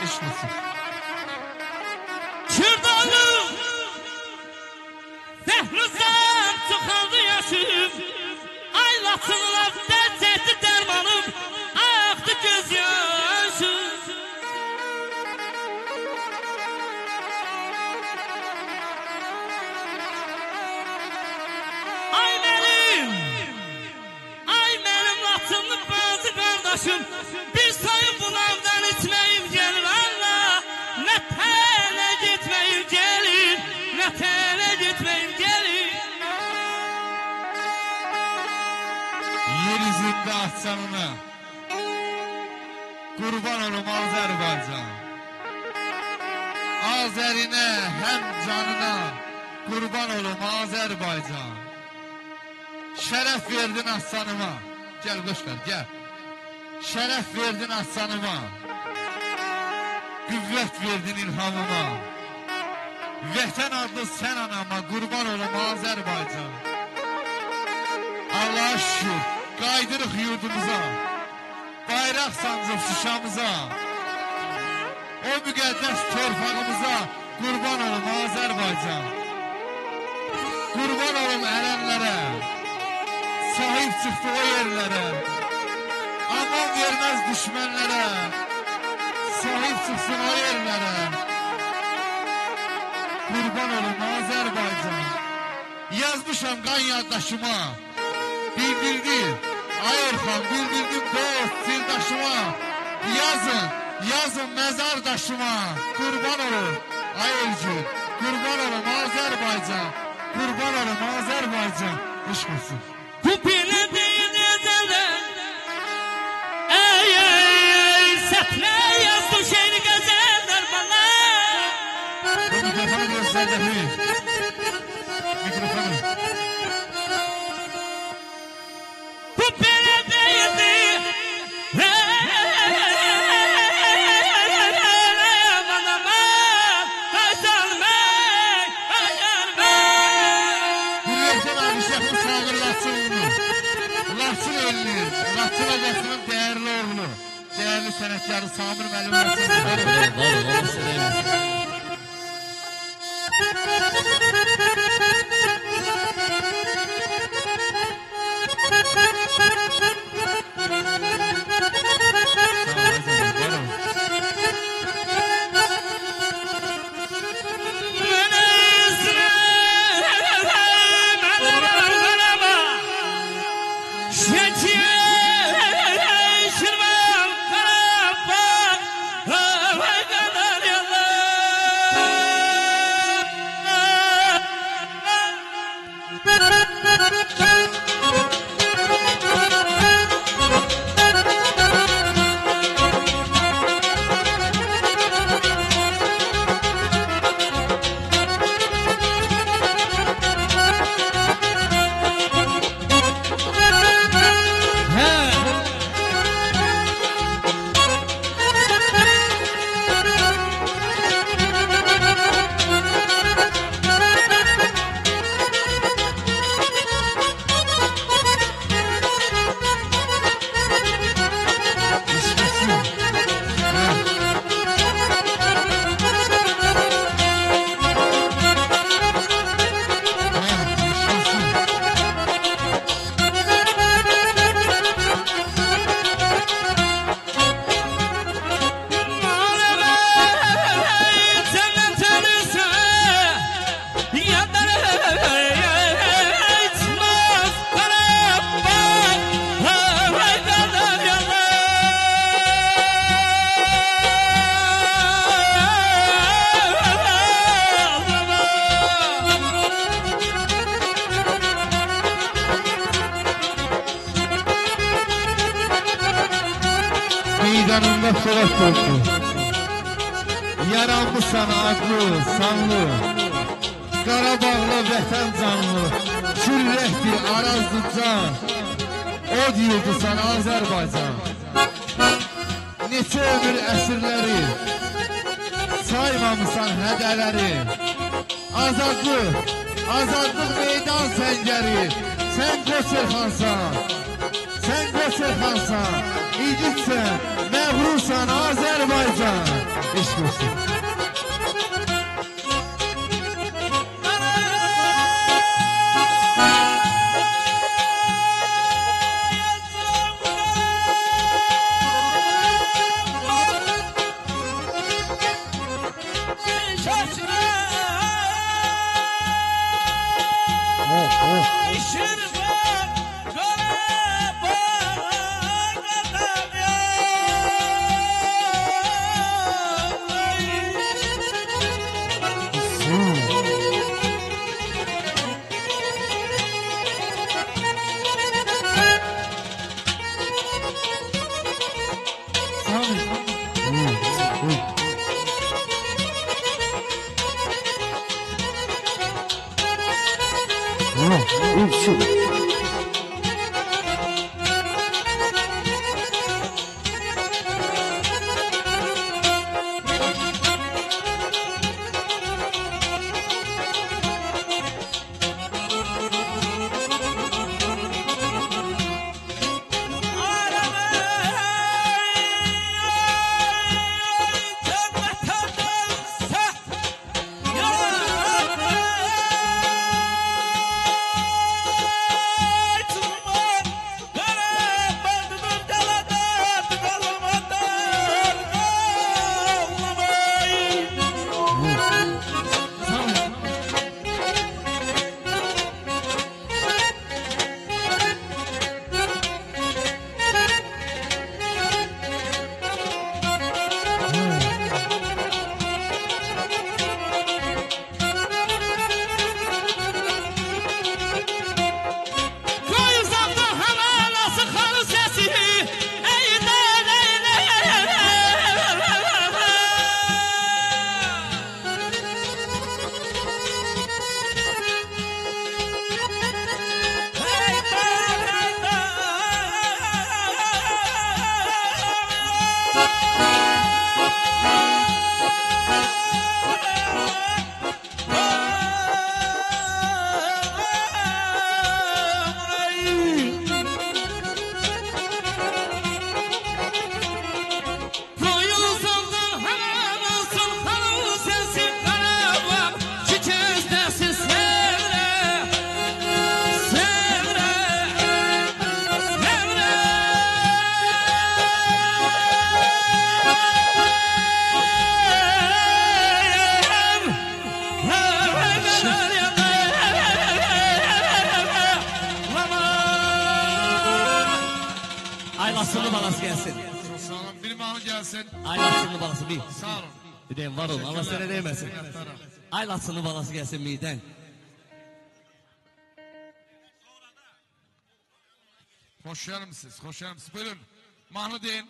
Eşmesin. Kürdanım Zehrüzem çıkardı yaşım Aylatınlar dert etti dermanım Aktı göz yaşım Ay benim latınlı bazı kardeşim Bir sayın bunlardan içmeyim gelir Allah Ne tele gitmeyim gelir Ne tele gitmeyim gelir Yeryüzünde aslanına kurban olum Azerbaycan. Azerine hem canına kurban olum Azerbaycan. Şeref verdin aslanıma. Gel boşver gel. Şeref verdin aslanıma. Qüvvət verdin ilhamıma. Vətən adlı sen anama kurban olum Azerbaycan. Allah'a şükür qaydırıq yurdumuza. Bayraq sancıb Şuşamıza. O müqəddəs torpağımıza kurban olum Azerbaycan. Kurban olum ərənlərə. Sahip çıktı o yerlere. Aman vermez düşmanlara. Sahip çıksın o yerlere. Kurban olun Azerbaycan. Yazmışam kan yaddaşıma. Bildirdim Ayırxan, bildirdim dost sirdaşıma. Yazın mezardaşıma. Kurban olun Ayırcın. Kurban olun Azerbaycan. Kurban olun Azerbaycan. İş olsun. Bu bile değil ezelden Ey sepne yazdı şeyini gazeller bana Bu mikrofonu gösterdi. Mikrofonu. Bu bile değildi Laçın Hocasının değerli oğlu, değerli sanatçı Samir Məlim meydanında soğuk oldu. Yaranmışsan adlı, sanlı, Qarabağlı vətən canlı, kürrəkdir arazlı can, od yurdusan Azərbaycan. Neçə ömür əsirləri, saymamışsan hədələri, azadlıq meydan səngəri, sən Qoçerxansan. Sen Göçerxansan, İgidsən, məğrursan Azərbaycan. Eşq olsun. Aylasını balası gelsin. Sağ olun, bir mahnı gelsin. Aylasını balası bir. Sağ olun. Bir deyim var olun, Allah sana değmesin. Aylasını balası gelsin miden. Hoş geldiniz, hoş geldiniz. Buyurun, mahnı deyin.